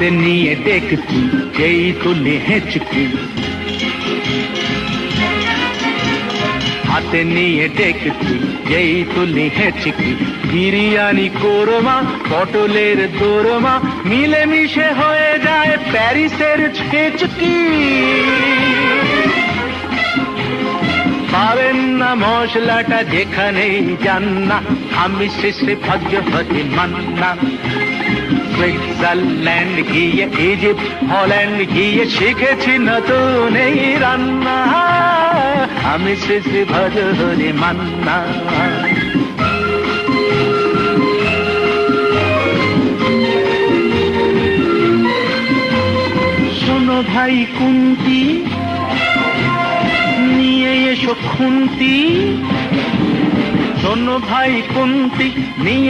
হাতে নিয়ে দেখছি যেই তুলি হেঁচকি, হাতে নিয়ে দেখছি যেই তুলি হেঁচকি, বিরিয়ানি কোরমা পটলের দোরমা মিলেমিশে হয়ে যায় প্যারিসের ছেচকি। পাবেন না মশলাটা যেখানেই যান না, আমি শেষে ভাগ্য হতে মান্না। সুইজারল্যান্ড গিয়ে ইজিপ্ট হল্যান্ড গিয়ে শিখেছি নতুন এই রান্না, আমি শেষে ভাগ্য হতে মান্না। শোনো ভাই কুন্তি, নিয়ে এসো খুন্তি। শোনো ভাই কুন্তি, নিয়ে